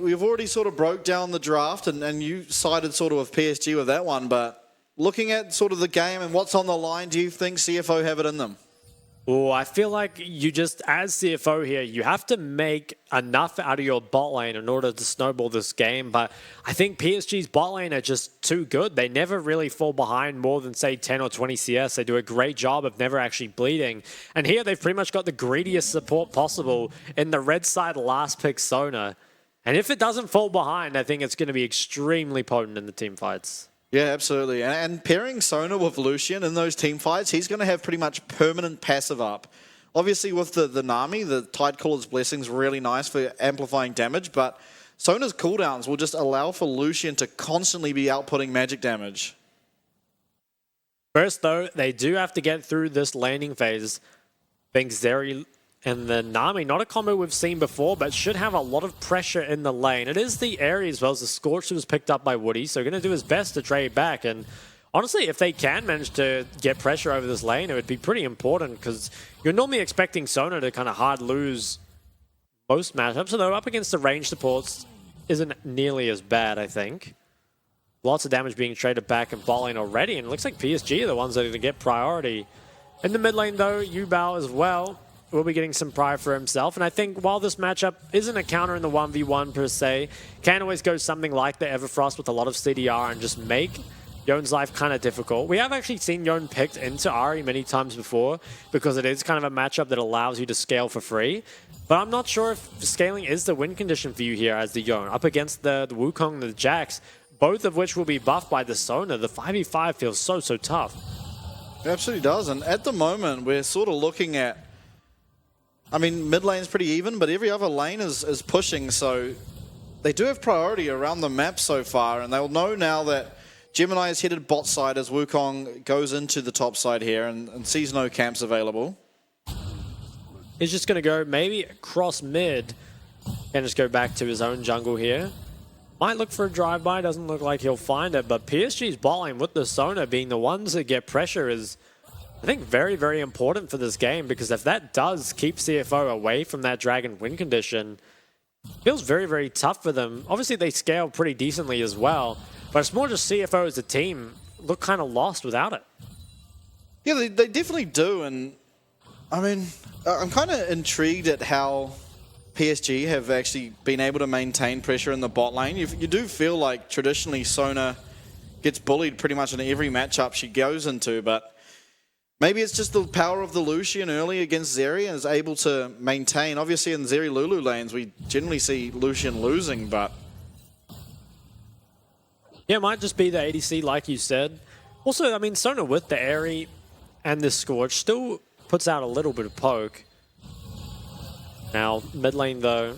We've already sort of broke down the draft, and you sided sort of with PSG with that one, but looking at sort of the game and what's on the line, do you think CFO have it in them? Oh, I feel like you just, as CFO here, you have to make enough out of your bot lane in order to snowball this game. But I think PSG's bot lane are just too good. They never really fall behind more than, say, 10 or 20 CS. They do a great job of never actually bleeding. And here they've pretty much got the greediest support possible in the red side last pick Sona. And if it doesn't fall behind, I think it's going to be extremely potent in the team fights. Yeah, absolutely. And pairing Sona with Lucian in those team fights, he's going to have pretty much permanent passive up. Obviously, with the Nami, the Tidecaller's Blessing is really nice for amplifying damage, but Sona's cooldowns will just allow for Lucian to constantly be outputting magic damage. First, though, they do have to get through this laning phase. I think Zeri and the Nami, not a combo we've seen before, but should have a lot of pressure in the lane. It is the area as well as the Scorch that was picked up by Woody, so going to do his best to trade back. And honestly, if they can manage to get pressure over this lane, it would be pretty important because you're normally expecting Sona to kind of hard lose most matchups, although up against the range supports isn't nearly as bad, I think. Lots of damage being traded back in bot lane already, and it looks like PSG are the ones that are going to get priority. In the mid lane, though, Yubao as well will be getting some pride for himself. And I think while this matchup isn't a counter in the 1v1 per se, can always go something like the Everfrost with a lot of CDR and just make Yone's life kind of difficult. We have actually seen Yone picked into Ahri many times before because it is kind of a matchup that allows you to scale for free. But I'm not sure if scaling is the win condition for you here as the Yone. Up against the Wukong and the Jax, both of which will be buffed by the Sona. The 5v5 feels so tough. It absolutely does. And at the moment, we're sort of looking at, I mean, mid lane's pretty even, but every other lane is pushing, so they do have priority around the map so far, and they'll know now that Gemini is headed bot side as Wukong goes into the top side here and sees no camps available. He's just going to go maybe across mid and just go back to his own jungle here. Might look for a drive-by, doesn't look like he'll find it, but PSG's bot lane with the Sona being the ones that get pressure is, I think, very, very important for this game, because if that does keep CFO away from that Dragon win condition, it feels very, very tough for them. Obviously, they scale pretty decently as well, but it's more just CFO as a team look kind of lost without it. Yeah, they definitely do, and I mean, I'm kind of intrigued at how PSG have actually been able to maintain pressure in the bot lane. You do feel like traditionally Sona gets bullied pretty much in every matchup she goes into, but maybe it's just the power of the Lucian early against Zeri and is able to maintain. Obviously in Zeri Lulu lanes, we generally see Lucian losing, but yeah, it might just be the ADC like you said. Also, I mean, Sona with the Aerie and the Scorch still puts out a little bit of poke. Now, mid lane though,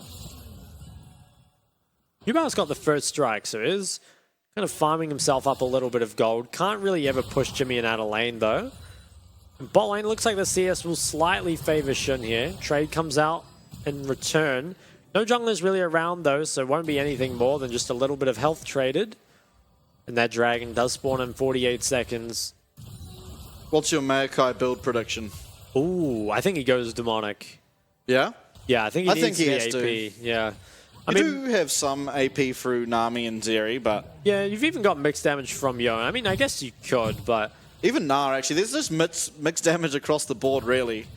Yubao's got the first strike, so is kind of farming himself up a little bit of gold. Can't really ever push Jimmy out of lane though. Bot lane looks like the CS will slightly favor Shun here. Trade comes out in return. No junglers really around though, so it won't be anything more than just a little bit of health traded. And that dragon does spawn in 48 seconds. What's your Maokai build prediction? Ooh, I think he goes demonic. Yeah? Yeah, I think he needs the AP. To. Yeah. I do have some AP through Nami and Zeri, but yeah, you've even got mixed damage from Yone. I mean, I guess you could, but even Gnar, actually. There's just mixed damage across the board, really.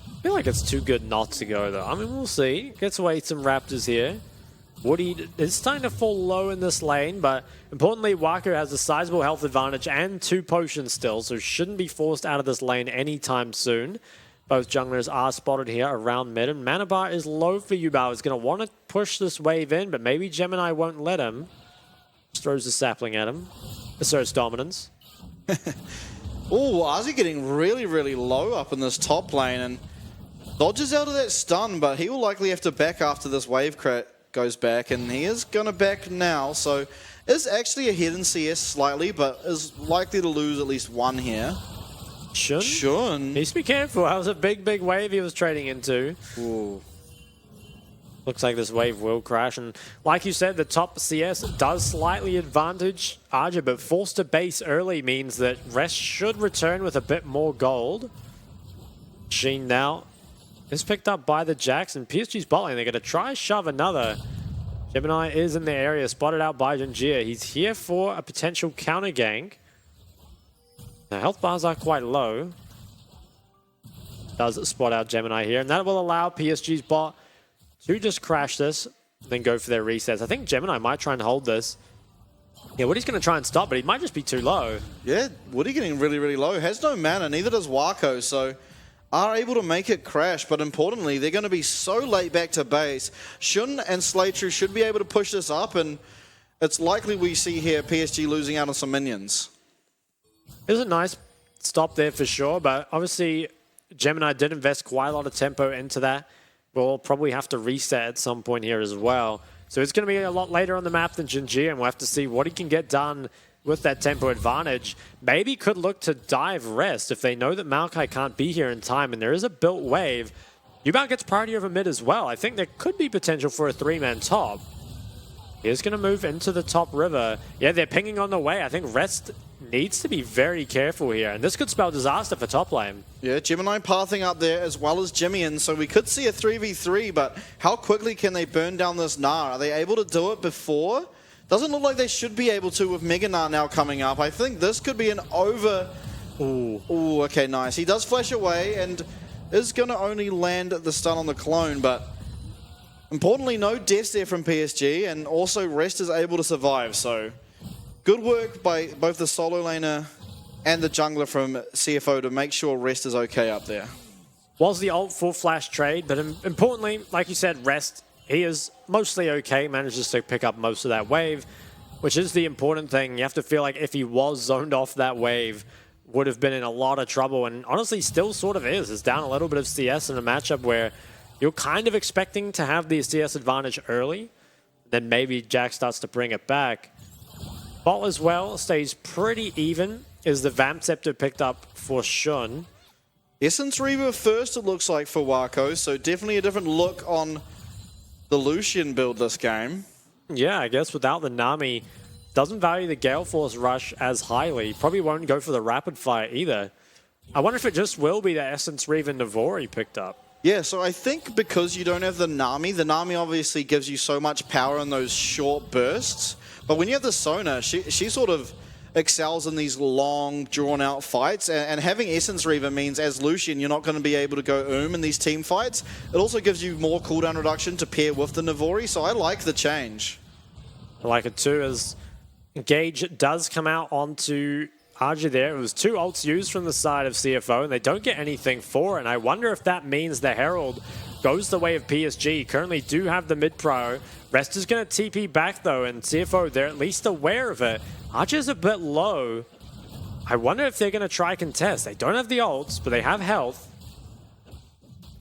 I feel like it's too good not to go, though. I mean, we'll see. Gets away some Raptors here. Woody is starting to fall low in this lane, but importantly, Wako has a sizable health advantage and 2 potions still, so shouldn't be forced out of this lane anytime soon. Both junglers are spotted here around mid, and mana bar is low for Yubao. He's going to want to push this wave in, but maybe Gemini won't let him. Just throws the sapling at him. Asserts dominance. Oh, Ozzy getting really, really low up in this top lane, and dodges out of that stun, but he will likely have to back after this wave goes back, and he is going to back now, so is actually ahead in CS slightly, but is likely to lose at least one here. Shun. Needs to be careful. That was a big, big wave he was trading into. Ooh. Looks like this wave will crash, and like you said, the top CS does slightly advantage Arja, but forced to base early means that Rest should return with a bit more gold. Sheen now is picked up by the Jax, and PSG's bot lane. They're going to try shove another. Gemini is in the area, spotted out by Jinjia. He's here for a potential counter gank. Now, health bars are quite low. Does spot out Gemini here, and that will allow PSG's bot to just crash this, then go for their resets. I think Gemini might try and hold this. Yeah, Woody's going to try and stop, but he might just be too low. Yeah, Woody getting really, really low. Has no mana, neither does Wako, so are able to make it crash, but importantly, they're going to be so late back to base. Shun and Slaytru should be able to push this up, and it's likely we see here PSG losing out on some minions. It was a nice stop there for sure, but obviously Gemini did invest quite a lot of tempo into that. We'll probably have to reset at some point here as well. So it's going to be a lot later on the map than Jinjia, and we'll have to see what he can get done with that tempo advantage. Maybe could look to dive rest if they know that Maokai can't be here in time, and there is a built wave. Yubao gets priority over mid as well. I think there could be potential for a 3-man top. He's going to move into the top river. Yeah, they're pinging on the way. I think Rest needs to be very careful here, and this could spell disaster for top lane. Yeah, Gemini pathing up there as well as Jimmian, so we could see a 3v3, but how quickly can they burn down this Gnar? Are they able to do it before? Doesn't look like they should be able to with Mega Gnar now coming up. I think this could be an over... Ooh, okay, nice. He does flash away and is going to only land the stun on the clone, but importantly, no deaths there from PSG, and also Rest is able to survive, so good work by both the solo laner and the jungler from CFO to make sure Rest is okay up there. Was the ult full flash trade, but importantly, like you said, Rest, he is mostly okay, manages to pick up most of that wave, which is the important thing. You have to feel like if he was zoned off that wave, would have been in a lot of trouble, and honestly still sort of is. It's down a little bit of CS in a matchup where you're kind of expecting to have the CS advantage early, then maybe Jack starts to bring it back. Bot as well stays pretty even. Is the Vamp Scepter picked up for Shun? Essence Reaver first, it looks like, for Wako, so definitely a different look on the Lucian build this game. Yeah, I guess without the Nami, doesn't value the Gale Force Rush as highly. Probably won't go for the Rapid Fire either. I wonder if it just will be the Essence Reaver Navori picked up. Yeah, so I think because you don't have the Nami obviously gives you so much power in those short bursts. But when you have the Sona, she sort of excels in these long, drawn-out fights. And having Essence Reaver means, as Lucian, you're not going to be able to go in these team fights. It also gives you more cooldown reduction to pair with the Navori, so I like the change. I like it too, as Gage does come out onto Arja there. It was 2 ults used from the side of CFO, and they don't get anything for it. And I wonder if that means the Herald goes the way of PSG. Currently do have the mid-pro. Rest is going to TP back, though, and CFO, they're at least aware of it. Archer's a bit low. I wonder if they're going to try contest. They don't have the ults, but they have health.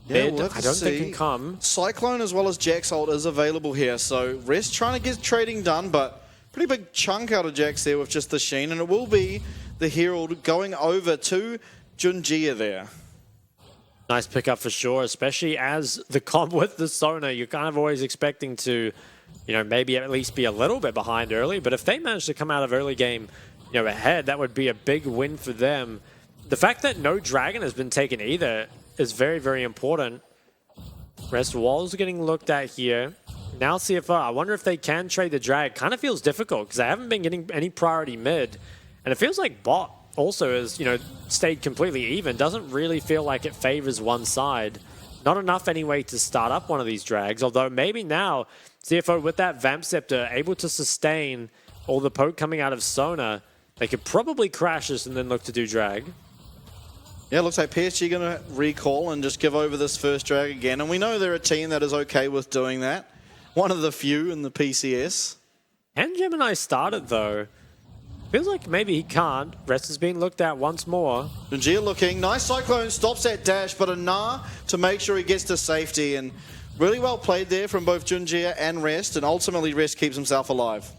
Yeah, mid, I don't think can come. Cyclone as well as Jack's ult is available here, so Rest trying to get trading done, but pretty big chunk out of Jax there with just the Sheen, and it will be the Herald going over to Junjia there. Nice pickup for sure, especially as the comp with the Sona, you're kind of always expecting to, maybe at least be a little bit behind early, but if they manage to come out of early game, ahead, that would be a big win for them. The fact that no Dragon has been taken either is very, very important. Rest walls getting looked at here. Now CFO, I wonder if they can trade the drag. Kind of feels difficult because they haven't been getting any priority mid. And it feels like bot also has, stayed completely even. Doesn't really feel like it favors one side. Not enough anyway to start up one of these drags. Although maybe now CFO with that Vamp Scepter able to sustain all the poke coming out of Sona. They could probably crash this and then look to do drag. Yeah, looks like PSG going to recall and just give over this first drag again. And we know they're a team that is okay with doing that. One of the few in the PCS. And Gemini started, though. Feels like maybe he can't. Rest is being looked at once more. Junjia looking. Nice Cyclone. Stops that dash, but a Gnar to make sure he gets to safety. And really well played there from both Junjia and Rest. And ultimately, Rest keeps himself alive.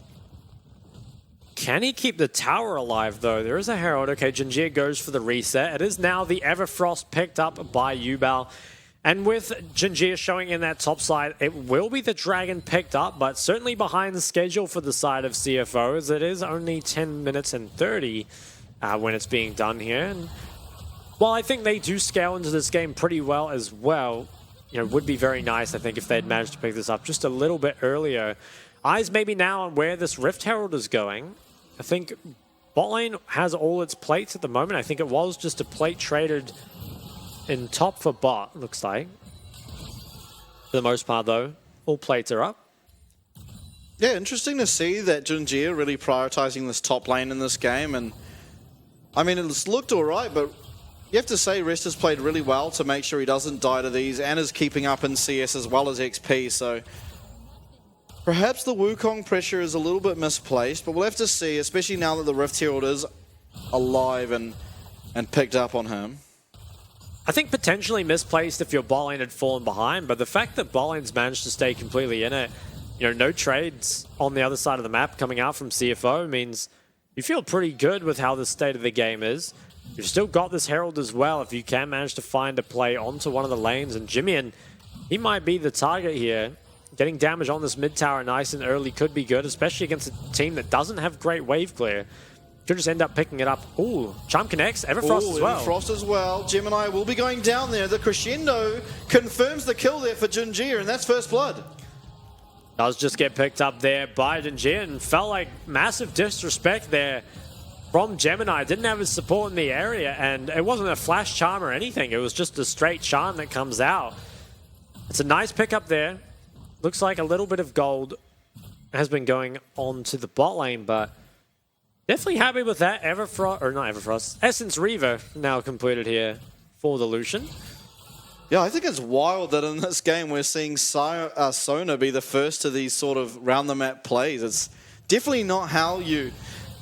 Can he keep the tower alive, though? There is a Herald. Okay, Junjia goes for the reset. It is now the Everfrost picked up by Yubao. And with Junjia showing in that top side, it will be the Dragon picked up, but certainly behind the schedule for the side of CFO, as it is only 10 minutes and 30 when it's being done here. And while I think they do scale into this game pretty well as well, would be very nice, I think, if they'd managed to pick this up just a little bit earlier. Eyes maybe now on where this Rift Herald is going. I think bot lane has all its plates at the moment. I think it was just a plate traded in top for bot, looks like. For the most part, though, all plates are up. Yeah, interesting to see that Junji are really prioritizing this top lane in this game. And I mean, it's looked all right, but you have to say Rest has played really well to make sure he doesn't die to these and is keeping up in CS as well as XP. So perhaps the Wukong pressure is a little bit misplaced, but we'll have to see, especially now that the Rift Herald is alive and picked up on him. I think potentially misplaced if your bot lane had fallen behind, but the fact that bot lane's managed to stay completely in it, no trades on the other side of the map coming out from CFO means you feel pretty good with how the state of the game is. You've still got this Herald as well if you can manage to find a play onto one of the lanes, and Jimmy, he might be the target here. Getting damage on this mid tower nice and early could be good, especially against a team that doesn't have great wave clear. Could just end up picking it up. Ooh, Charm connects. Everfrost as well. Everfrost as well. Gemini will be going down there. The crescendo confirms the kill there for Junjia, and that's first blood. Does just get picked up there by Junjia, and felt like massive disrespect there from Gemini. Didn't have his support in the area, and it wasn't a flash charm or anything. It was just a straight charm that comes out. It's a nice pickup there. Looks like a little bit of gold has been going on to the bot lane, but definitely happy with that. Everfrost, or not Everfrost, Essence Reaver now completed here for the Lucian. Yeah, I think it's wild that in this game we're seeing Sona be the first to these sort of round-the-map plays. It's definitely not how you're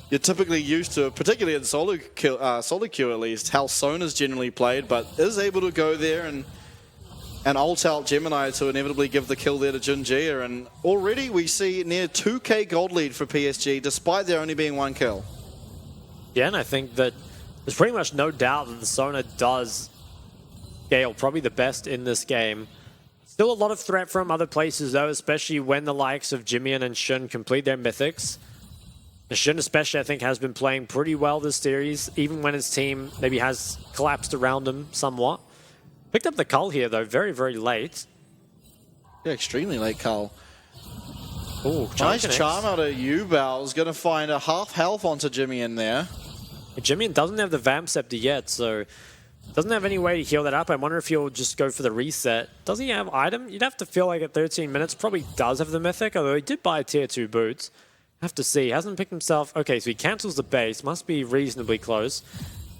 typically used to, particularly in solo queue at least, how Sona's generally played, but is able to go there and ult out Gemini to inevitably give the kill there to Junjia. And already we see near 2k gold lead for PSG, despite there only being one kill. Yeah, and I think that there's pretty much no doubt that the Sona does scale probably the best in this game. Still a lot of threat from other places though, especially when the likes of Jimian and Shun complete their mythics. Shun especially, I think, has been playing pretty well this series, even when his team maybe has collapsed around him somewhat. Picked up the cull here though, very, very late. Yeah, extremely late cull. Ooh, nice charm out of Yubao. Is going to find a half health onto Jimian there. Jimian doesn't have the Vamp Scepter yet, so doesn't have any way to heal that up. I wonder if he'll just go for the reset. Doesn't he have item? You'd have to feel like at 13 minutes probably does have the mythic, although he did buy tier 2 boots. Have to see. Hasn't picked himself. Okay, so he cancels the base. Must be reasonably close.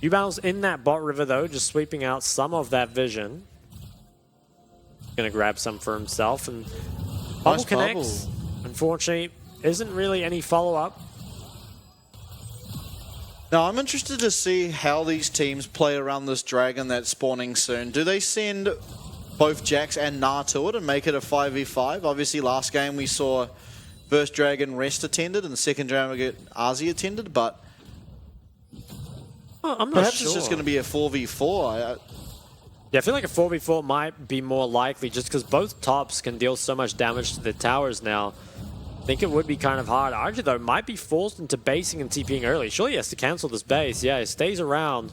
Yubao's in that bot river though, just sweeping out some of that vision. Gonna grab some for himself, and Bubble Nice connects. bubble. Unfortunately, isn't really any follow-up. Now, I'm interested to see how these teams play around this dragon that's spawning soon. Do they send both Jax and Na to it and make it a 5v5? Obviously, last game we saw first dragon Rest attended and the second dragon Arzi attended, but I'm not perhaps sure. it's just going to be a 4v4. Yeah, I feel like a 4v4 might be more likely just because both tops can deal so much damage to the towers now. I think it would be kind of hard. Arji, though, might be forced into basing and TPing early. Surely he has to cancel this base. Yeah, he stays around.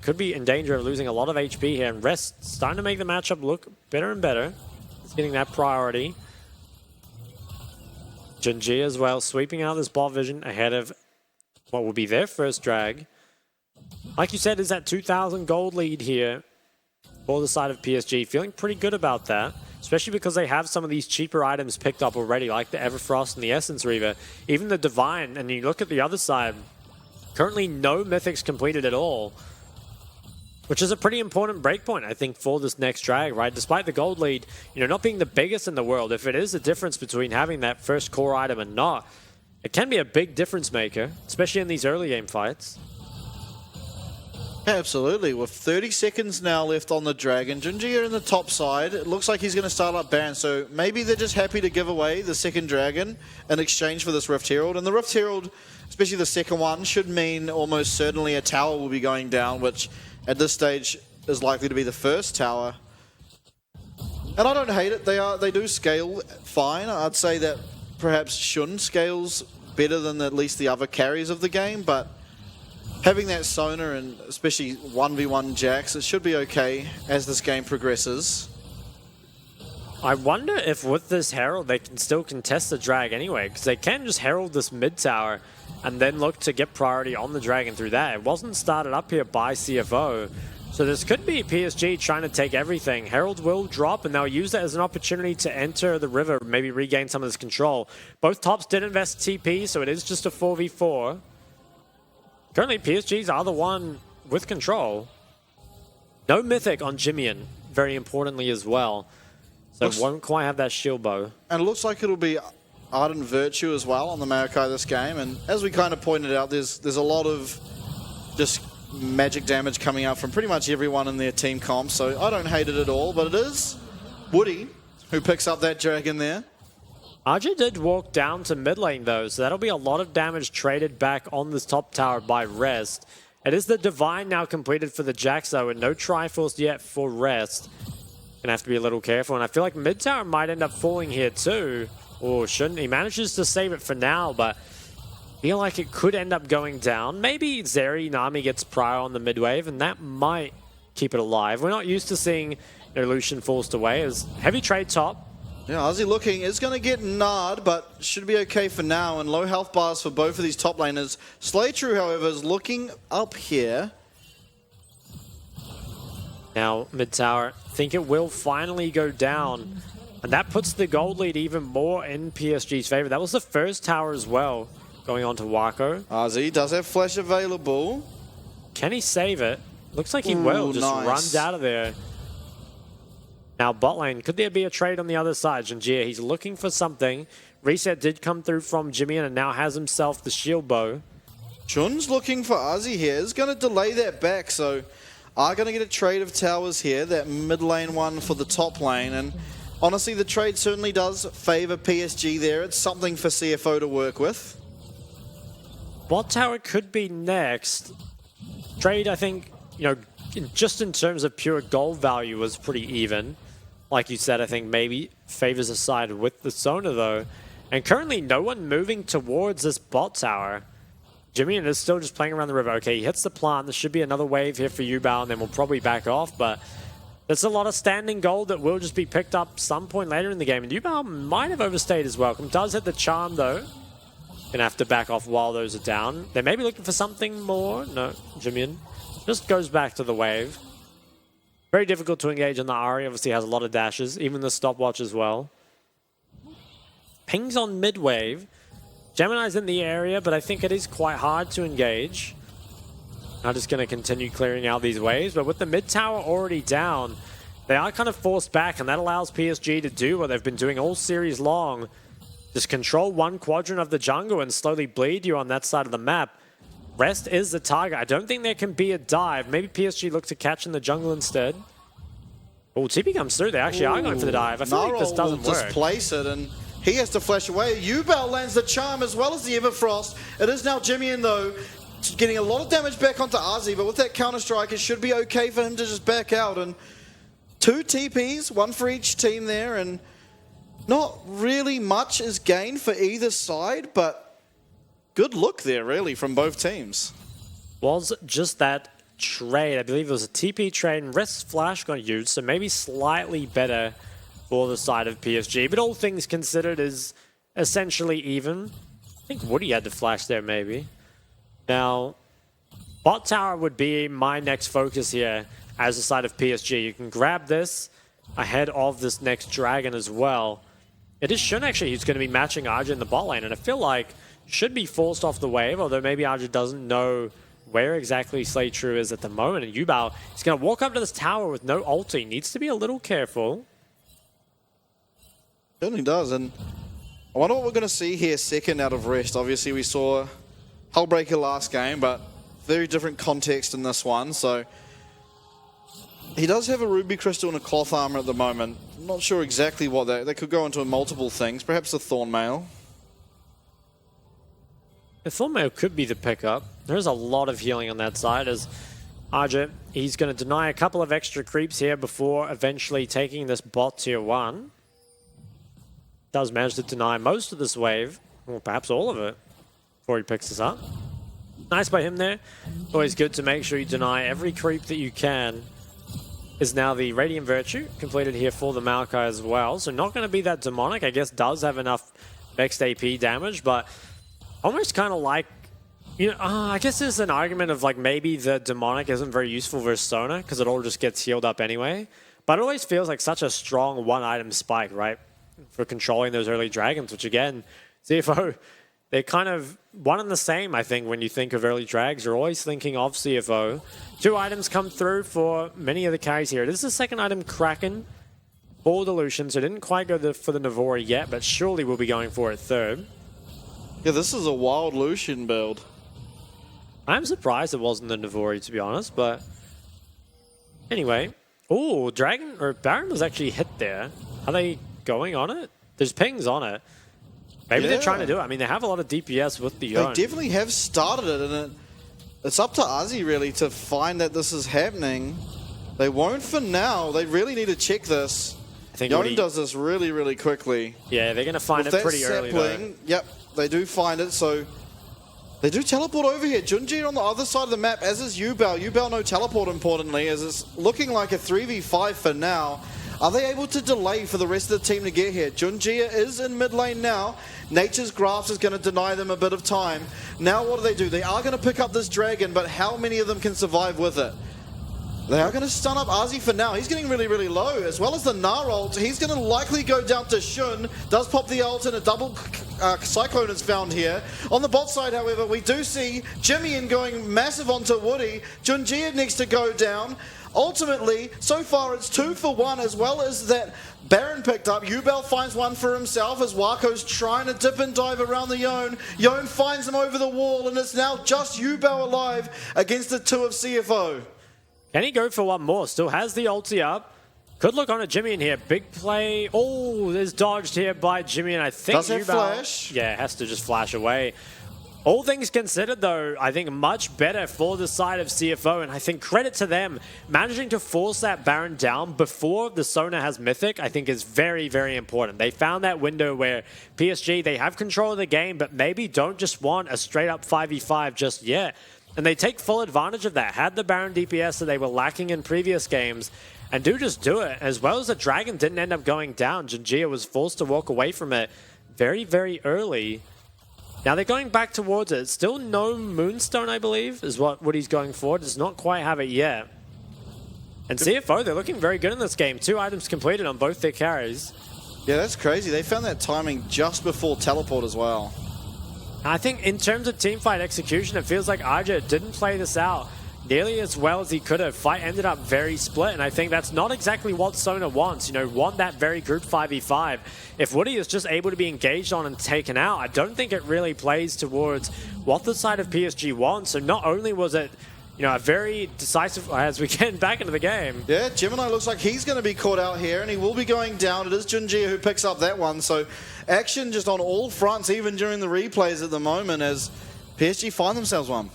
Could be in danger of losing a lot of HP here. And Rest starting to make the matchup look better and better. He's getting that priority. Junji as well, sweeping out this bot vision ahead of what will be their first drag. Like you said, is that 2,000 gold lead here for the side of PSG. Feeling pretty good about that, especially because they have some of these cheaper items picked up already, like the Everfrost and the Essence Reaver. Even the Divine, and you look at the other side, currently no mythics completed at all, which is a pretty important breakpoint, I think, for this next drag, right? Despite the gold lead, not being the biggest in the world, if it is a difference between having that first core item and not, it can be a big difference maker, especially in these early game fights. Yeah, absolutely. With 30 seconds now left on the dragon, Junji in the top side. It looks like he's going to start up Baron, so maybe they're just happy to give away the second dragon in exchange for this Rift Herald. And the Rift Herald, especially the second one, should mean almost certainly a tower will be going down, which at this stage is likely to be the first tower. And I don't hate it. They do scale fine. I'd say that perhaps Shun scales better than at least the other carries of the game, but having that Sona and especially 1v1 Jax, it should be okay as this game progresses. I wonder if with this Herald they can still contest the Drag anyway, because they can just Herald this mid tower and then look to get priority on the Dragon through that. It wasn't started up here by CFO, so this could be PSG trying to take everything. Herald will drop and they'll use that as an opportunity to enter the river, maybe regain some of this control. Both tops did invest TP, so it is just a 4v4. Currently PSG's are the one with control. No Mythic on Jimian, very importantly as well. So won't quite have that shield bow. And it looks like it'll be Ardent Virtue as well on the Maokai this game. And as we kind of pointed out, there's a lot of just magic damage coming out from pretty much everyone in their team comp. So I don't hate it at all, but it is Woody who picks up that dragon there. RJ did walk down to mid lane though, so that'll be a lot of damage traded back on this top tower by Rest. It is the Divine now completed for the Jax though, and no Triforce yet for Rest. Gonna have to be a little careful, and I feel like mid tower might end up falling here too. Or shouldn't. He manages to save it for now, but I feel like it could end up going down. Maybe Zeri Nami gets prior on the mid wave, and that might keep it alive. We're not used to seeing Lucian forced away as heavy trade top. Yeah, Ozzy looking is going to get Nard, but should be okay for now. And low health bars for both of these top laners. Slaytrue, however, is looking up here. Now, mid tower, think it will finally go down. And that puts the gold lead even more in PSG's favor. That was the first tower as well, going on to Wako. Ozzy does have flash available. Can he save it? Looks like he will. Just nice. Runs out of there. Now, bot lane, could there be a trade on the other side? Janjir, he's looking for something. Reset did come through from Jimmy and now has himself the shield bow. Jun's looking for Ozzy here. Is going to delay that back, so are going to get a trade of towers here. That mid lane one for the top lane. And honestly, the trade certainly does favor PSG there. It's something for CFO to work with. Bot tower could be next. Trade, I think, just in terms of pure gold value was pretty even. Like you said, I think maybe favors a side with the Sona though. And currently no one moving towards this bot tower. Jimmy is still just playing around the river. Okay, he hits the plant. There should be another wave here for Yubao, and then we'll probably back off. But there's a lot of standing gold that will just be picked up some point later in the game. And Yubao might have overstayed his welcome. Does hit the charm though. Gonna have to back off while those are down. They may be looking for something more. No, Jimmy just goes back to the wave. Very difficult to engage on the Ahri. Obviously has a lot of dashes. Even the stopwatch as well. Pings on mid wave. Gemini's in the area, but I think it is quite hard to engage. I'm just going to continue clearing out these waves, but with the mid tower already down, they are kind of forced back, and that allows PSG to do what they've been doing all series long. Just control one quadrant of the jungle and slowly bleed you on that side of the map. Rest is the target. I don't think there can be a dive. Maybe PSG look to catch in the jungle instead. Oh, TP comes through. They actually are going for the dive. I feel like this doesn't work. Displace it, and he has to flash away. Yubao lands the charm as well as the Everfrost. It is now Jimmy though, getting a lot of damage back onto Ozzy, but with that counter-strike, it should be okay for him to just back out. And 2 TPs, one for each team there, and not really much is gained for either side, but good look there, really, from both teams. Was just that trade. I believe it was a TP trade, and Rest Flash got used, so maybe slightly better for the side of PSG. But all things considered is essentially even. I think Woody had to flash there, maybe. Now, bot tower would be my next focus here as the side of PSG. You can grab this ahead of this next dragon as well. It is Shun actually who's going to be matching Arja in the bot lane, and I feel like should be forced off the wave, although maybe Arja doesn't know where exactly Slaytrue is at the moment. And Yubao is going to walk up to this tower with no ulti. Needs to be a little careful. Certainly does, and I wonder what we're going to see here second out of Rest. Obviously, we saw Hullbreaker last game, but very different context in this one. So he does have a Ruby Crystal and a Cloth Armor at the moment. I'm not sure exactly what they could go into multiple things. Perhaps a Thornmail. The Thornmail could be the pickup. There's a lot of healing on that side as Arja, he's going to deny a couple of extra creeps here before eventually taking this bot tier 1. Does manage to deny most of this wave, or perhaps all of it, before he picks this up. Nice by him there. Always good to make sure you deny every creep that you can. is now the Radiant Virtue completed here for the Maokai as well. So not going to be that demonic. I guess does have enough mixed AP damage, but almost kind of like, you know, I guess there's an argument of like maybe the demonic isn't very useful versus Sona because it all just gets healed up anyway. But it always feels like such a strong one-item spike, right? For controlling those early dragons, which again, CFO, they're kind of one and the same, I think, when you think of early drags. You're always thinking of CFO. 2 items come through for many of the carries here. This is the second item, Kraken, for the Lucian. So didn't quite go for the Navori yet, but surely we'll be going for it third. Yeah, this is a wild Lucian build. I'm surprised it wasn't the Navori, to be honest, but anyway. Oh, Dragon or Baron was actually hit there. Are they going on it? There's pings on it. Maybe they're trying to do it. I mean, they have a lot of DPS with the Yone. They definitely have started it, and it's up to Ozzy really to find that this is happening. They won't for now. They really need to check this. I think Yone does this really, really quickly. Yeah, they're going to find it pretty early though. Yep, they do find it, so they do teleport over here. Junji on the other side of the map, as is Yubel. Yubel no teleport, importantly, as it's looking like a 3v5 for now. Are they able to delay for the rest of the team to get here? Junjia is in mid lane now. Nature's Grasp is going to deny them a bit of time. Now what do? They are going to pick up this dragon, but how many of them can survive with it? They are going to stun up Ozzy for now. He's getting really, really low, as well as the Gnar ult. He's going to likely go down to Shun. Does pop the ult, and a double Cyclone is found here. On the bot side, however, we do see Jimmy going massive onto Woody. Junjia needs to go down. Ultimately, so far it's 2 for 1, as well as that Baron picked up. Yubel finds one for himself as Wako's trying to dip and dive around the Yone. Yone finds him over the wall, and it's now just Yubel alive against the 2 of CFO. Can he go for one more? Still has the ulti up. Could look on a Jimmy in here. Big play. Oh, there's dodged here by Jimmy, and I think does have flash? Yeah, has to just flash away. All things considered, though, I think much better for the side of CFO, and I think credit to them. Managing to force that Baron down before the Sona has Mythic, I think is very, very important. They found that window where PSG, they have control of the game, but maybe don't just want a straight-up 5v5 just yet. And they take full advantage of that. Had the Baron DPS that they were lacking in previous games, and do it. As well as the Dragon didn't end up going down. Junjia was forced to walk away from it very, very early. Now they're going back towards it. Still no Moonstone, I believe, is what he's going for. Does not quite have it yet. And CFO, they're looking very good in this game. 2 items completed on both their carries. Yeah, that's crazy. They found that timing just before teleport as well. I think in terms of teamfight execution, it feels like Aja didn't play this out nearly as well as he could have. Fight ended up very split, and I think that's not exactly what Sona wants. You know, want that very group 5v5. If Woody is just able to be engaged on and taken out, I don't think it really plays towards what the side of PSG wants. So not only was it, you know, a very decisive as we get back into the game. Yeah, Gemini looks like he's going to be caught out here, and he will be going down. It is Junjia who picks up that one. So action just on all fronts, even during the replays at the moment, as PSG find themselves one.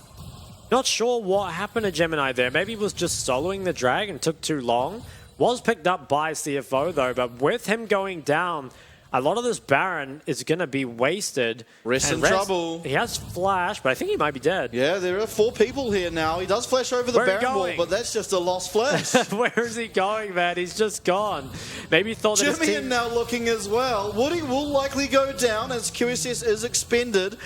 Not sure what happened to Gemini there. Maybe he was just soloing the drag and took too long. Was picked up by CFO though, but with him going down, a lot of this Baron is going to be wasted. Rest in trouble. He has flash, but I think he might be dead. Yeah, there are 4 people here now. He does flash over the Baron wall, but that's just a lost flash. Where is he going, man? He's just gone. Maybe he thought that his team... now looking as well. Woody will likely go down as QSS is expended.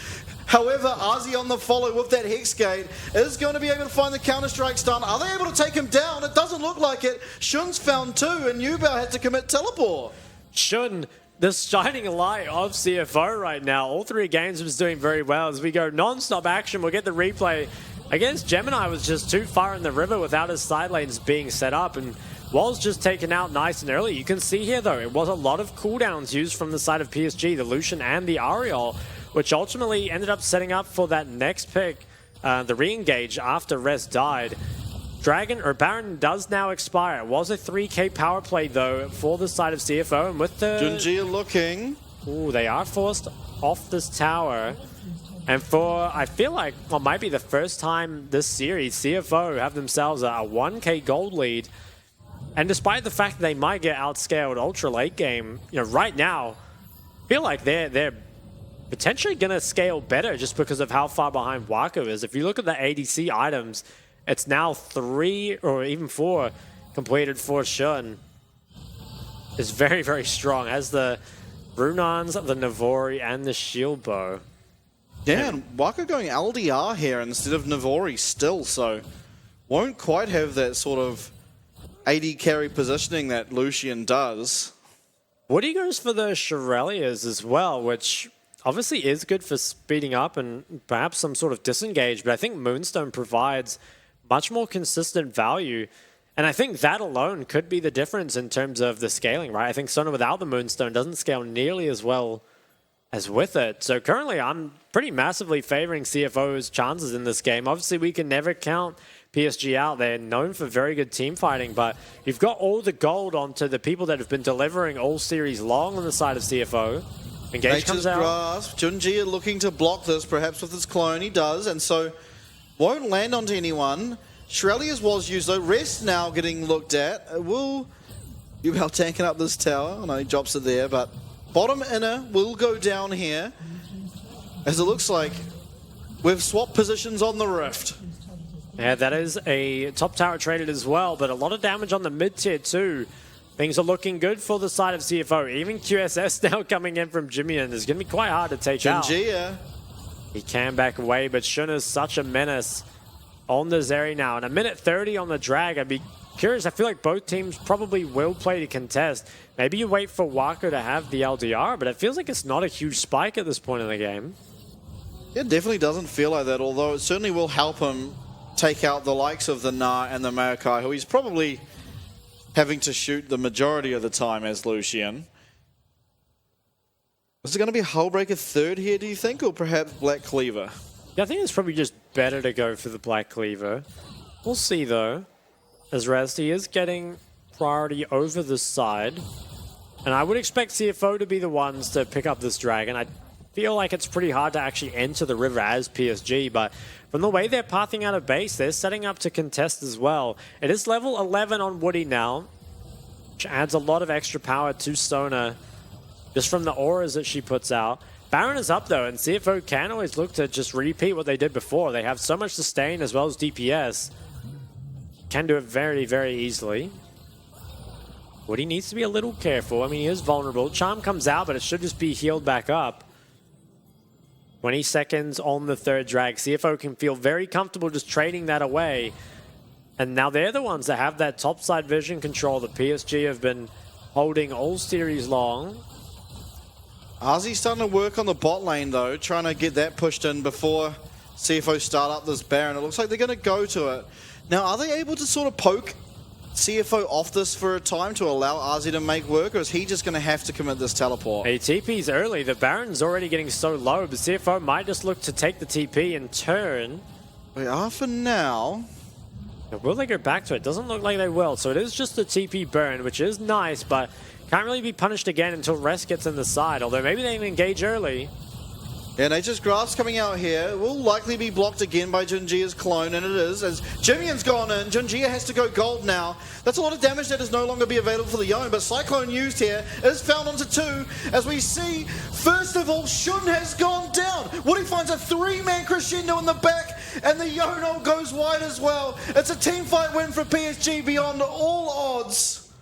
However, Ozzy on the follow with that Hex Gate is going to be able to find the Counter-Strike stun. Are they able to take him down? It doesn't look like it. Shun's found 2, and Yubel had to commit teleport. Shun, the shining light of CFO right now. All 3 games was doing very well. As we go non-stop action, we'll get the replay. Against Gemini was just too far in the river without his side lanes being set up, and was just taken out nice and early. You can see here, though, it was a lot of cooldowns used from the side of PSG, the Lucian and the Ariel, which ultimately ended up setting up for that next pick, the re-engage after Res died. Dragon or Baron does now expire. It was a 3k power play, though, for the side of CFO, and with the... Junjia looking. Ooh, they are forced off this tower. And for, I feel like, well, might be the first time this series, CFO have themselves a 1k gold lead. And despite the fact that they might get outscaled ultra late game, you know, right now, I feel like they're potentially going to scale better just because of how far behind Wako is. If you look at the ADC items, it's now 3 or even 4 completed for Shun is very, very strong. Has the Runans, the Navori, and the Shield Bow. Yeah, and Waka going LDR here instead of Navori still, so won't quite have that sort of AD carry positioning that Lucian does. Woody goes for the Shirelias as well, which obviously is good for speeding up and perhaps some sort of disengage, but I think Moonstone provides much more consistent value. And I think that alone could be the difference in terms of the scaling, right? I think Sona without the Moonstone doesn't scale nearly as well as with it. So currently I'm pretty massively favoring CFO's chances in this game. Obviously we can never count PSG out. They're known for very good team fighting, but you've got all the gold onto the people that have been delivering all series long on the side of CFO. Engage comes out. Grasp. Junji looking to block this, perhaps with his clone. He does, and so won't land onto anyone. Shirelia's was used though. Rest now getting looked at. Will Yubel tanking up this tower? I know he drops it there, but bottom inner will go down here. As it looks like we've swapped positions on the Rift. Yeah, that is a top tower traded as well, but a lot of damage on the mid tier too. Things are looking good for the side of CFO. Even QSS now coming in from Jimmy, and it's going to be quite hard to take out. He can back away, but Shun is such a menace on the Zeri now. And a minute 30 on the drag. I'd be curious. I feel like both teams probably will play to contest. Maybe you wait for Wako to have the LDR, but it feels like it's not a huge spike at this point in the game. It definitely doesn't feel like that, although it certainly will help him take out the likes of the Na and the Maokai, who he's probably having to shoot the majority of the time as Lucian. Is it going to be Hullbreaker third here, do you think, or perhaps Black Cleaver? Yeah, I think it's probably just better to go for the Black Cleaver. We'll see, though, as Razty is getting priority over the side. And I would expect CFO to be the ones to pick up this dragon. I feel like it's pretty hard to actually enter the river as PSG, but from the way they're pathing out of base, they're setting up to contest as well. It is level 11 on Woody now, which adds a lot of extra power to Sona just from the auras that she puts out. Baron is up though, and CFO can always look to just repeat what they did before. They have so much sustain as well as DPS. Can do it very, very easily. Woody needs to be a little careful. I mean, he is vulnerable. Charm comes out, but it should just be healed back up. 20 seconds on the third drag. CFO can feel very comfortable just trading that away. And now they're the ones that have that topside vision control that PSG have been holding all series long. Ozzy's starting to work on the bot lane though, trying to get that pushed in before CFO start up this Baron. It looks like they're going to go to it. Now, are they able to sort of poke CFO off this for a time to allow Ozzy to make work, or is he just going to have to commit this teleport? Hey, TP's early. The Baron's already getting so low, but CFO might just look to take the TP and turn. We are for now. Will they go back to it? Doesn't look like they will. So it is just a TP burn, which is nice, but can't really be punished again until Rest gets in the side, although maybe they can engage early. Yeah, Nature's Grasp coming out here. Will likely be blocked again by Junjia's clone, and it is, as Jimian's gone in. Junjia has to go gold now. That's a lot of damage that is no longer be available for the Yone, but Cyclone used here is found onto two, as we see, first of all, Shun has gone down. Woody finds a three-man crescendo in the back, and the Yono goes wide as well. It's a team fight win for PSG beyond all odds.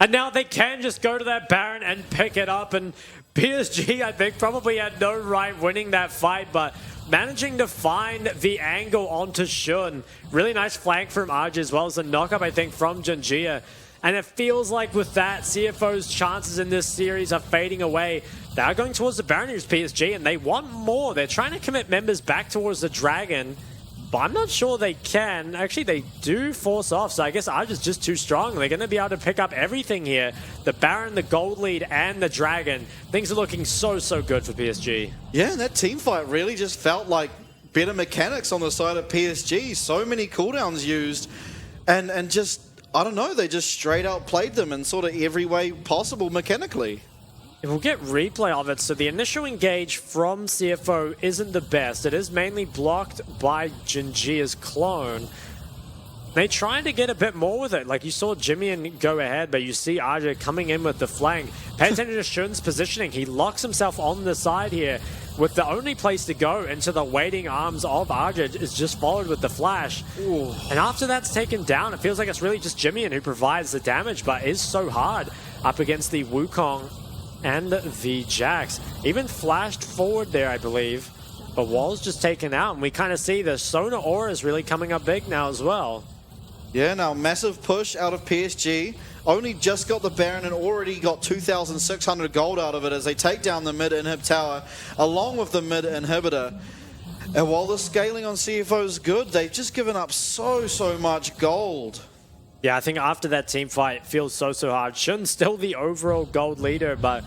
And now they can just go to that Baron and pick it up, and PSG, I think, probably had no right winning that fight, but managing to find the angle onto Shun. Really nice flank from Arj as well as a knock-up, I think, from Junjia. And it feels like with that, CFO's chances in this series are fading away. They are going towards the Baron, who's PSG, and they want more. They're trying to commit members back towards the Dragon, but I'm not sure they can. Actually, they do force off, so I guess Arj is just too strong. They're going to be able to pick up everything here. The Baron, the Gold Lead, and the Dragon. Things are looking so, so good for PSG. Yeah, and that team fight really just felt like better mechanics on the side of PSG. So many cooldowns used, and just, I don't know, they just straight out played them in sort of every way possible mechanically. We'll get replay of it. So the initial engage from CFO isn't the best. It is mainly blocked by Junjia's clone. They tried to get a bit more with it. Like you saw Jimmy go ahead, but you see Arja coming in with the flank. Pay attention to Shun's positioning. He locks himself on the side here. with the only place to go into the waiting arms of Arja is just followed with the flash. Ooh. And after that's taken down, it feels like it's really just Jimmy who provides the damage, but is so hard up against the Wukong and the Jax. Even flashed forward there, I believe, but Wall's just taken out, and we kind of see the Sona aura is really coming up big now as well. Yeah, now massive push out of PSG. Only just got the Baron and already got 2,600 gold out of it as they take down the mid inhib tower along with the mid inhibitor. And while the scaling on CFO is good, they've just given up so much gold. Yeah, I think after that team fight, it feels so hard. Shun's still the overall gold leader, but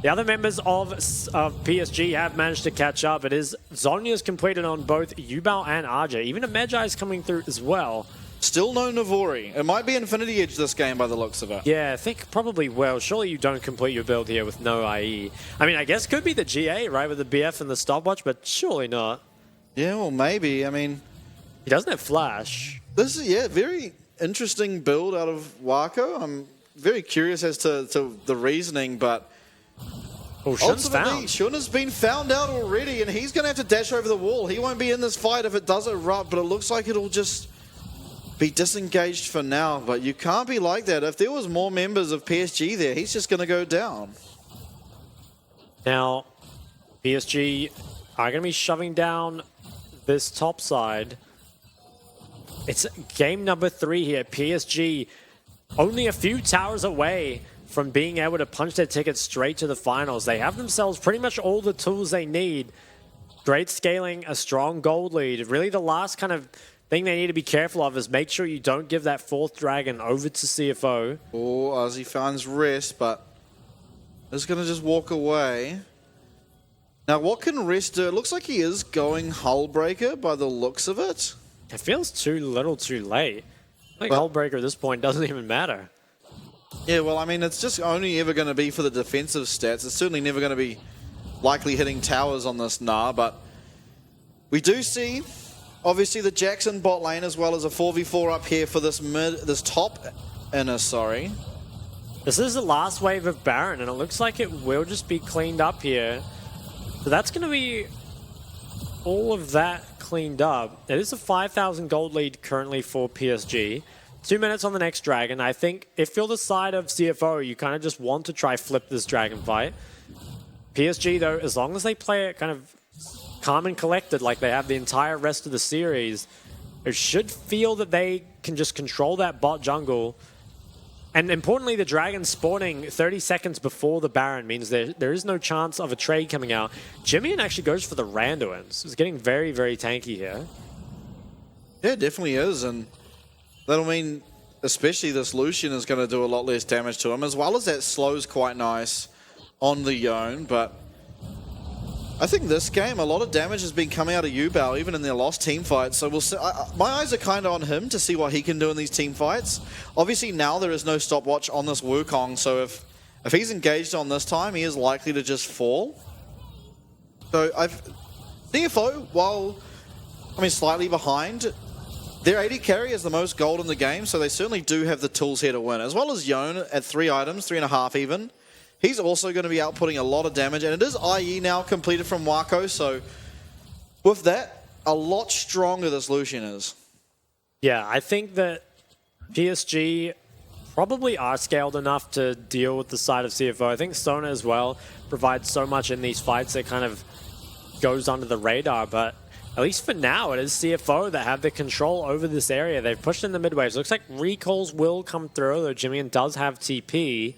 the other members of PSG have managed to catch up. It is Zonya's completed on both Yubao and Arja. Even a Medjai's coming through as well. Still no Navori. It might be Infinity Edge this game by the looks of it. Yeah, I think probably will. Surely you don't complete your build here with no IE. I mean, I guess could be the GA, right, with the BF and the stopwatch, but surely not. Yeah, well, maybe. I mean, he doesn't have flash. This is, yeah, very interesting build out of Wako. I'm very curious as to the reasoning, but ultimately, Shun has been found out already, and he's going to have to dash over the wall. He won't be in this fight if it does erupt, but it looks like it'll just be disengaged for now. But you can't be like that. If there was more members of PSG there, he's just going to go down. Now, PSG are going to be shoving down this top side. It's game number 3 here. PSG only a few towers away from being able to punch their ticket straight to the finals. They have themselves pretty much all the tools they need. Great scaling, a strong gold lead. Really the last kind of thing they need to be careful of is make sure you don't give that 4th dragon over to CFO. Oh, Ozzy finds rest, but is going to just walk away. Now, what can Rest do? It looks like he is going Hullbreaker by the looks of it. It feels too little too late. I think Hullbreaker at this point doesn't even matter. Yeah, well, I mean, it's just only ever going to be for the defensive stats. It's certainly never going to be likely hitting towers on this Nah, but we do see, obviously, the Jackson bot lane as well as a 4v4 up here for this top inner, sorry. This is the last wave of Baron, and it looks like it will just be cleaned up here. So that's going to be all of that cleaned up. It is a 5,000 gold lead currently for PSG. 2 minutes on the next dragon. I think if you're the side of CFO, you kind of just want to try flip this dragon fight. PSG, though, as long as they play it kind of calm and collected like they have the entire rest of the series, it should feel that they can just control that bot jungle. And importantly, the dragon spawning 30 seconds before the Baron means there is no chance of a trade coming out. Jimmy actually goes for the Randuins. It's getting very tanky here. Yeah, it definitely is, and that'll mean especially this Lucian is going to do a lot less damage to him, as well as that slow's quite nice on the Yone, but I think this game, a lot of damage has been coming out of Yubao, even in their lost team fights. So we'll see. My eyes are kind of on him to see what he can do in these team fights. Obviously, now there is no stopwatch on this Wukong, so if he's engaged on this time, he is likely to just fall. So CFO, while slightly behind, their AD carry is the most gold in the game, so they certainly do have the tools here to win, as well as Yone at 3 items, 3.5 even. He's also going to be outputting a lot of damage, and it is IE now completed from Wako, so with that, a lot stronger this Lucian is. Yeah, I think that PSG probably are scaled enough to deal with the side of CFO. I think Sona as well provides so much in these fights that kind of goes under the radar, but at least for now, it is CFO that have the control over this area. They've pushed in the mid waves. Looks like recalls will come through, though Jimmy does have TP.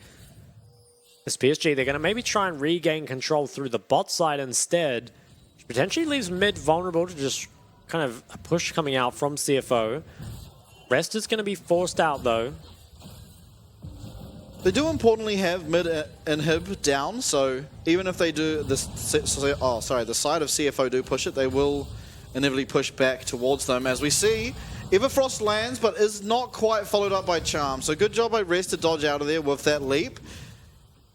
This PSG, they're going to maybe try and regain control through the bot side instead, which potentially leaves mid vulnerable to just kind of a push coming out from CFO. Rest is going to be forced out, though. They do importantly have mid inhib down, so even if they do the side of CFO do push it, they will inevitably push back towards them. As we see, Everfrost lands, but is not quite followed up by Charm. So good job by Rest to dodge out of there with that leap.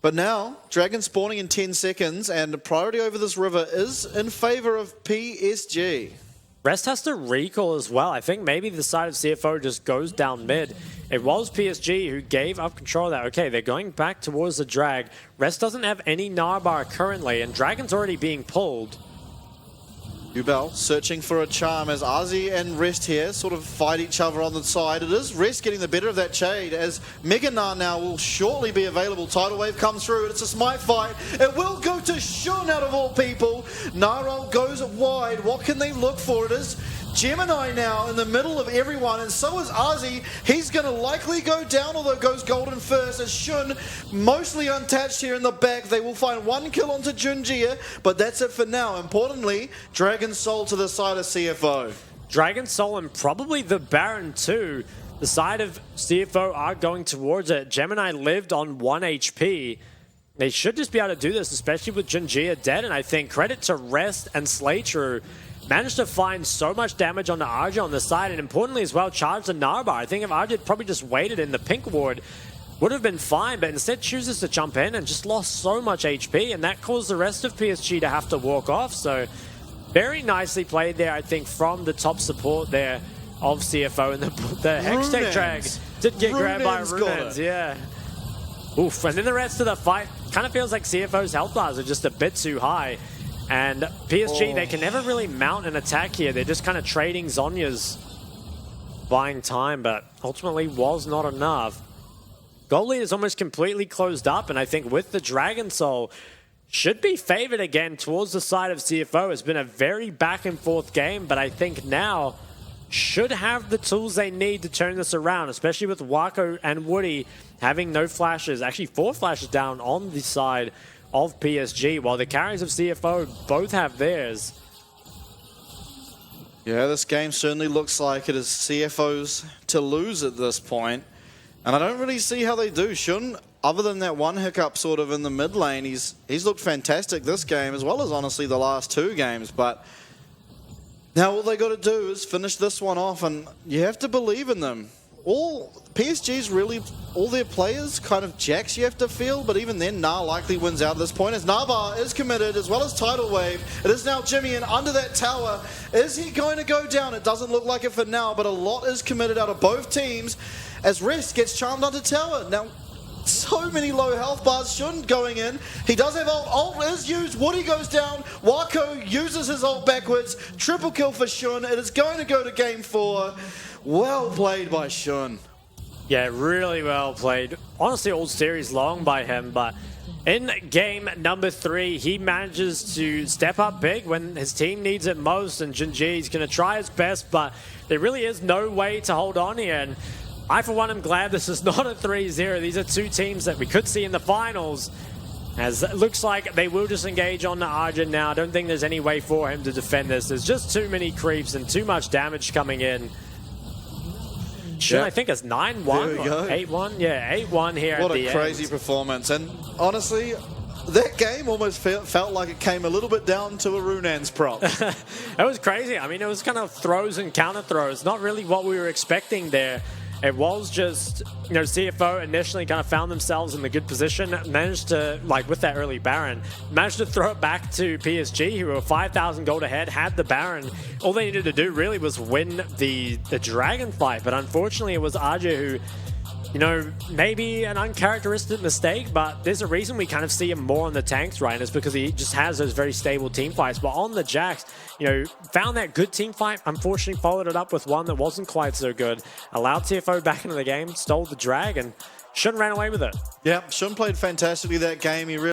But now, Dragon spawning in 10 seconds, and the priority over this river is in favor of PSG. Rest has to recall as well. I think maybe the side of CFO just goes down mid. It was PSG who gave up control of that. Okay, they're going back towards the drag. Rest doesn't have any Narbar currently, and Dragon's already being pulled. Ubel searching for a charm as Azi and Rest here sort of fight each other on the side. It is Rest getting the better of that shade as Meganar now will shortly be available. Tidal Wave comes through. It's a smite fight. It will go to Shun out of all people. Narol goes wide. What can they look for? It is Gemini now in the middle of everyone, and so is Azi. He's going to likely go down, although goes golden first, as Shun mostly untouched here in the back. They will find one kill onto Junjia, but that's it for now. Importantly, Dragon Soul to the side of CFO. Dragon Soul and probably the Baron too. The side of CFO are going towards it. Gemini lived on 1 HP. They should just be able to do this, especially with Junjia dead, and I think credit to Rest and Slater managed to find so much damage on the Arja on the side, and importantly as well, charge the Narbar. I think if Arja had probably just waited in the pink ward, would have been fine, but instead chooses to jump in and just lost so much HP, and that caused the rest of PSG to have to walk off. So very nicely played there, I think, from the top support there of CFO, and the Hextech drag did get grabbed by Runans, yeah. Oof, and then the rest of the fight kind of feels like CFO's health bars are just a bit too high. And PSG, they can never really mount an attack here. They're just kind of trading Zhonya's, buying time, but ultimately was not enough. Gold lead is almost completely closed up, and I think with the Dragon Soul, should be favored again towards the side of CFO. It's been a very back and forth game, but I think now should have the tools they need to turn this around, especially with Wako and Woody having no flashes, actually 4 flashes down on the side of PSG, while the carries of CFO both have theirs. Yeah, this game certainly looks like it is CFO's to lose at this point. And I don't really see how they do. Shun, other than that one hiccup sort of in the mid lane, he's looked fantastic this game, as well as honestly the last 2 games. But now all they got to do is finish this one off, and you have to believe in them. All PSG's really, all their players kind of jacks you have to feel, but even then, Nar likely wins out at this point as Narbar is committed, as well as Tidal Wave. It is now Jimmy, and under that tower, is he going to go down? It doesn't look like it for now, but a lot is committed out of both teams as Rest gets charmed onto tower. Now, so many low health bars. Shun going in. He does have ult. Ult is used. Woody goes down. Wako uses his ult backwards. Triple kill for Shun. It is going to go to game 4. Well played by Shun. Yeah, really well played. Honestly, all series long by him, but in game number 3, he manages to step up big when his team needs it most, and Junji is going to try his best, but there really is no way to hold on here. And I, for one, am glad this is not a 3-0. These are 2 teams that we could see in the finals, as it looks like they will just engage on the Arjun now. I don't think there's any way for him to defend this. There's just too many creeps and too much damage coming in. Yep. I think it's 9-1 or 8-1. Yeah, 8-1 here at the end. What a crazy performance. And honestly, that game almost felt like it came a little bit down to a Runan's prop. It was crazy. I mean, it was kind of throws and counter throws. Not really what we were expecting there. It was just, you know, CFO initially kind of found themselves in the good position, managed to, like with that early Baron, managed to throw it back to PSG, who were 5,000 gold ahead, had the Baron. All they needed to do really was win the Dragon fight, but unfortunately it was Arja who, you know, maybe an uncharacteristic mistake, but there's a reason we kind of see him more on the tanks, right? And it's because he just has those very stable team fights. But on the Jax, you know, found that good team fight, unfortunately followed it up with one that wasn't quite so good. Allowed CFO back into the game, stole the drag, and Shun ran away with it. Yeah, Shun played fantastically that game. He really